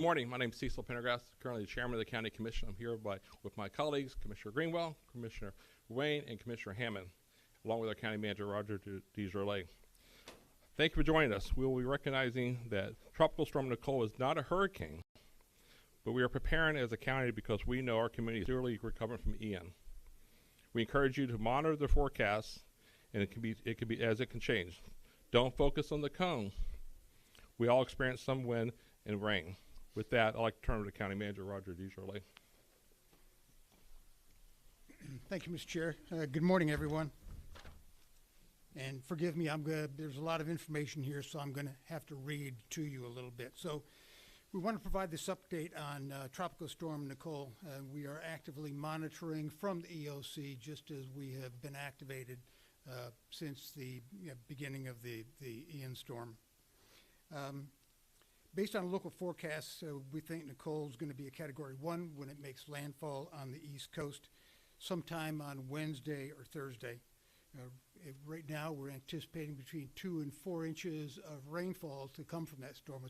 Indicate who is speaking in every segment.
Speaker 1: Good morning. My name is Cecil Pendergrass, currently the chairman of the County Commission. I'm here with my colleagues, Commissioner Greenwell, Commissioner Wayne, and Commissioner Hammond, along with our County Manager, Roger DeJourlay. Thank you for joining us. We will be recognizing that Tropical Storm Nicole is not a hurricane, but we are preparing as a county because we know our community is clearly recovering from Ian. We encourage you to monitor the forecasts, and it can be as it can change. Don't focus on the cone. We all experience some wind and rain. With that, I'd like to turn over to County Manager Roger DeJourlay.
Speaker 2: Thank you, Mr. Chair. Good morning, everyone. And forgive me, there's a lot of information here, so I'm going to have to read to you a little bit. So we want to provide this update on Tropical Storm Nicole. We are actively monitoring from the EOC, just as we have been activated since the beginning of the Ian storm. Based on local forecasts, we think Nicole is going to be a Category 1 when it makes landfall on the East Coast sometime on Wednesday or Thursday. Right now, we're anticipating between 2 and 4 inches of rainfall to come from that storm.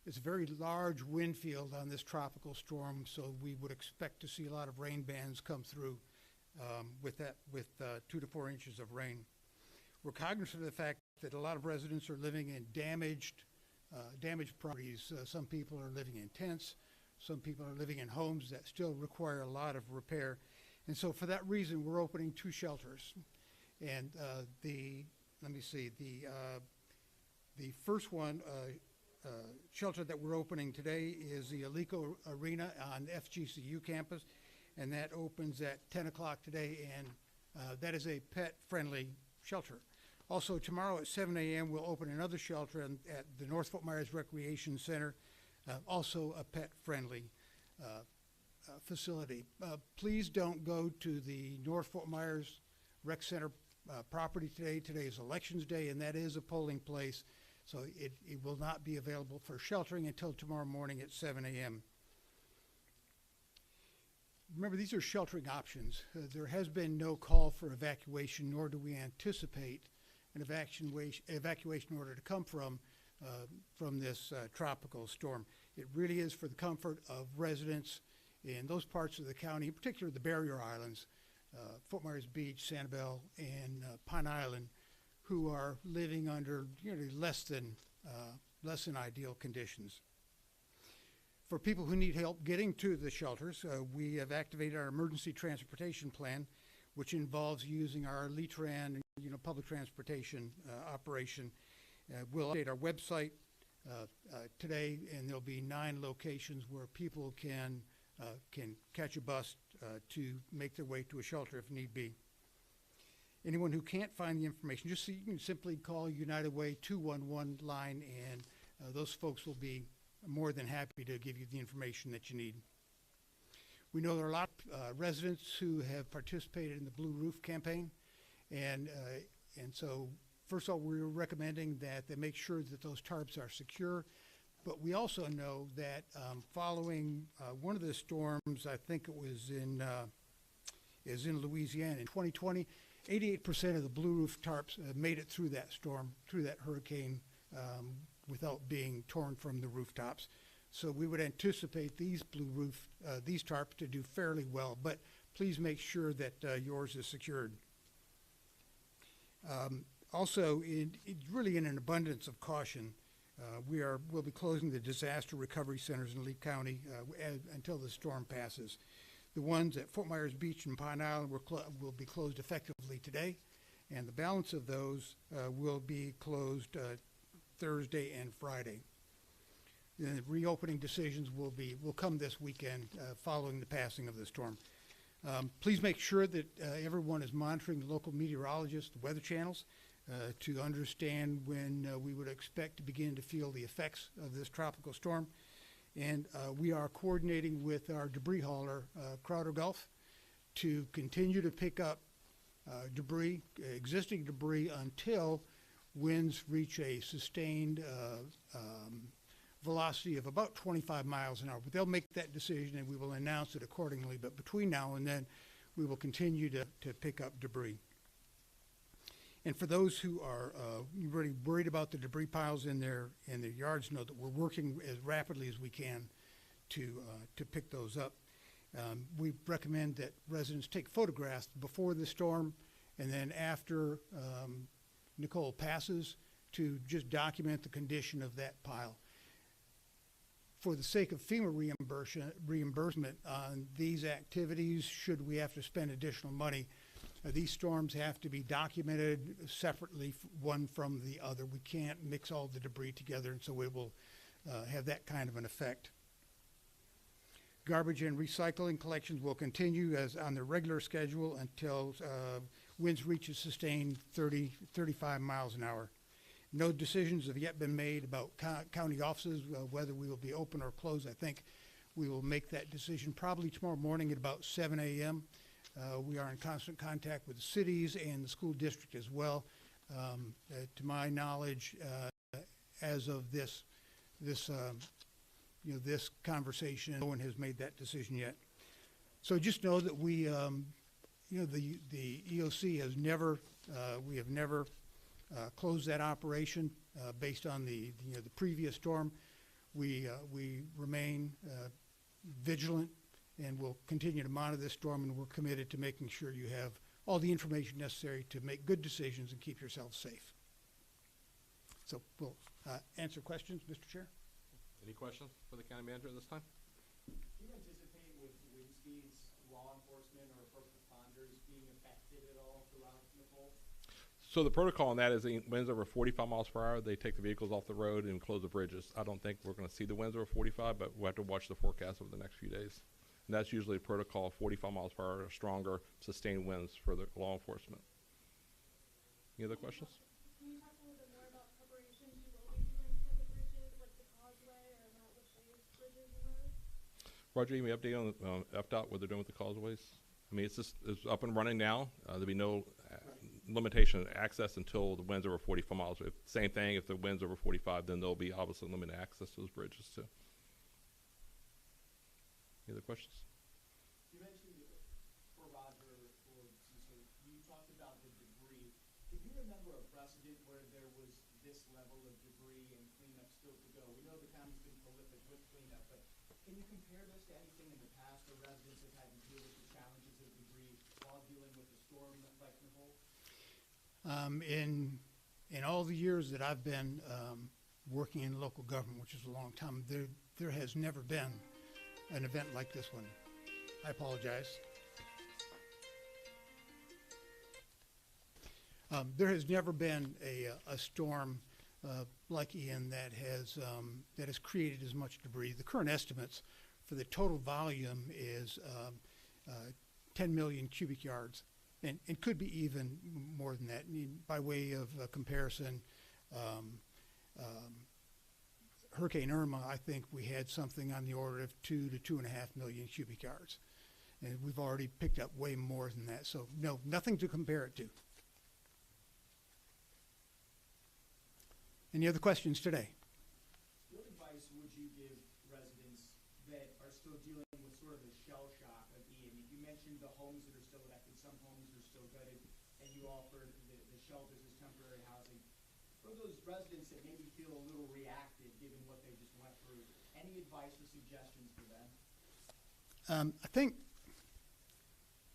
Speaker 2: It's a very large wind field on this tropical storm, so we would expect to see a lot of rain bands come through with 2 to 4 inches of rain. We're cognizant of the fact that a lot of residents are living in damaged properties. Some people are living in tents. Some people are living in homes that still require a lot of repair. And so for that reason, we're opening 2 shelters. And the first one, shelter that we're opening today is the Alico Arena on the FGCU campus. And that opens at 10 o'clock today. And that is a pet-friendly shelter. Also, tomorrow at 7 a.m., we'll open another shelter at the North Fort Myers Recreation Center, also a pet-friendly facility. Please don't go to the North Fort Myers Rec Center property today. Today is Elections Day, and that is a polling place, so it will not be available for sheltering until tomorrow morning at 7 a.m. Remember, these are sheltering options. There has been no call for evacuation, nor do we anticipate an evacuation order to come from this tropical storm. It really is for the comfort of residents in those parts of the county, in particular the barrier islands, Fort Myers Beach, Sanibel, and Pine Island, who are living under less than ideal conditions. For people who need help getting to the shelters, we have activated our emergency transportation plan, which involves using our Litran, public transportation operation. We'll update our website today, and there'll be 9 locations where people can catch a bus to make their way to a shelter if need be. Anyone who can't find the information, you can simply call United Way 211 line, and those folks will be more than happy to give you the information that you need. We know there are a lot of residents who have participated in the Blue Roof campaign, and so first of all, we're recommending that they make sure that those tarps are secure. But we also know that following one of the storms, I think it was in Louisiana in 2020, 88% of the Blue Roof tarps made it through that storm, through that hurricane, without being torn from the rooftops. So we would anticipate these these tarps to do fairly well, but please make sure that yours is secured. Also, really in an abundance of caution, we'll be closing the disaster recovery centers in Lee County until the storm passes. The ones at Fort Myers Beach and Pine Island will be closed effectively today, and the balance of those will be closed Thursday and Friday. The reopening decisions will come this weekend following the passing of the storm. Please make sure that everyone is monitoring the local meteorologists, the weather channels, to understand when we would expect to begin to feel the effects of this tropical storm. And we are coordinating with our debris hauler, Crowder Gulf, to continue to pick up existing debris until winds reach a sustained velocity of about 25 miles an hour. But they'll make that decision and we will announce it accordingly. But between now and then, we will continue to pick up debris. And for those who are really worried about the debris piles in their yards, know that we're working as rapidly as we can to pick those up. We recommend that residents take photographs before the storm and then after Nicole passes to just document the condition of that pile. For the sake of FEMA reimbursement on these activities, should we have to spend additional money, these storms have to be documented separately, one from the other. We can't mix all the debris together, and so it will have that kind of an effect. Garbage and recycling collections will continue as on their regular schedule until winds reach a sustained 35 miles an hour. No decisions have yet been made about county offices, whether we will be open or closed. I think we will make that decision probably tomorrow morning at about 7 a.m. We are in constant contact with the cities and the school district as well. To my knowledge, as of this conversation, no one has made that decision yet. So just know that we, the EOC has never, we have never closed that operation based on the previous storm. We remain vigilant and we'll continue to monitor this storm, and we're committed to making sure you have all the information necessary to make good decisions and keep yourselves safe. So we'll answer questions, Mr. Chair.
Speaker 1: Any questions for the county manager at this time?
Speaker 3: Do you anticipate with wind speeds, law enforcement or first responders being affected at all throughout Nicole?
Speaker 1: So the protocol on that is winds over 45 miles per hour, they take the vehicles off the road and close the bridges. I don't think we're going to see the winds over 45, but we'll have to watch the forecast over the next few days. And that's usually a protocol, 45 miles per hour or stronger, sustained winds for the law enforcement. Any other questions?
Speaker 4: Can you talk a little bit more about preparations you will be doing for the bridges, like the causeway or not with paved bridges and roads?
Speaker 1: Roger, you may update on the FDOT, what they're doing with the causeways? I mean, it's up and running now. There'll be no limitation of access until the winds over 45 miles. Same thing, if the winds over 45, then there'll be obviously limited access to those bridges too. Any other questions?
Speaker 3: You mentioned for Roger, or Cecil, you talked about the debris. Can you remember a precedent where there was this level of debris and cleanup still to go? We know the county's been prolific with cleanup, but can you compare this to anything in the past where residents have had to deal with the challenges of debris while dealing with a storm like Nicole?
Speaker 2: In all the years that I've been working in local government, which is a long time, there has never been an event like this one. I apologize. There has never been a storm like Ian that has created as much debris. The current estimates for the total volume is 10 million cubic yards, and could be even more than that. By way of comparison, Hurricane Irma, I think we had something on the order of 2 to 2.5 million cubic yards. And we've already picked up way more than that. So no, nothing to compare it to. Any other questions today?
Speaker 3: What advice would you give residents that are still dealing with sort of the shell shock of Ian? You mentioned the homes that are still affected, some homes are still gutted, and you offered the shelters as temporary housing. For those residents that maybe feel a little reactive given what they just went through, any advice or suggestions for them?
Speaker 2: I think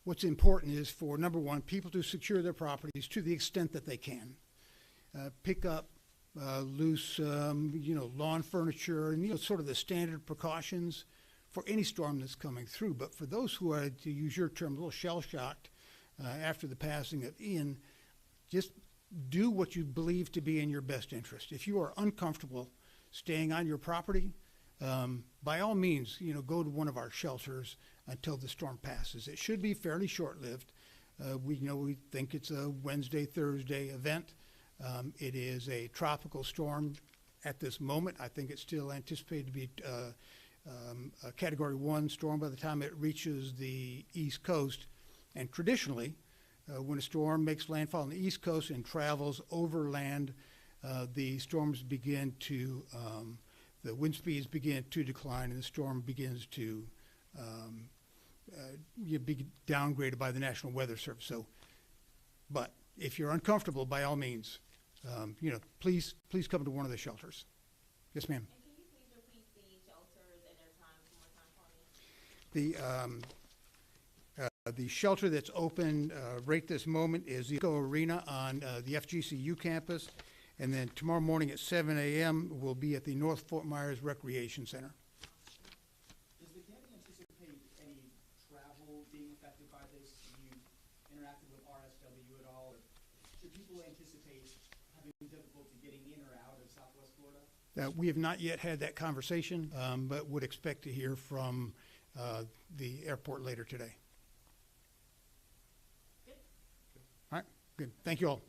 Speaker 2: what's important is for, number one, people to secure their properties to the extent that they can. Pick up loose, lawn furniture, and sort of the standard precautions for any storm that's coming through. But for those who are, to use your term, a little shell-shocked after the passing of Ian, just do what you believe to be in your best interest. If you are uncomfortable staying on your property, by all means, go to one of our shelters until the storm passes. It should be fairly short-lived. We think it's a Wednesday, Thursday event. It is a tropical storm at this moment. I think it's still anticipated to be a Category 1 storm by the time it reaches the East Coast. And traditionally, when a storm makes landfall on the East Coast and travels overland, the storms begin to, the wind speeds begin to decline, and the storm begins to be downgraded by the National Weather Service. So, but if you're uncomfortable, by all means, please come to one of the shelters. Yes, ma'am.
Speaker 5: And can you please repeat the shelters and their times one more time for me?
Speaker 2: The shelter that's open right this moment is the Eco Arena on the FGCU campus, and then tomorrow morning at 7 a.m. will be at the North Fort Myers Recreation Center.
Speaker 3: Does the county anticipate any travel being affected by this? Have you interacted with RSW at all? Or should people anticipate having difficulty getting in or out of Southwest Florida?
Speaker 2: We have not yet had that conversation, but would expect to hear from the airport later today.
Speaker 5: Good.
Speaker 2: All right, good. Thank you all.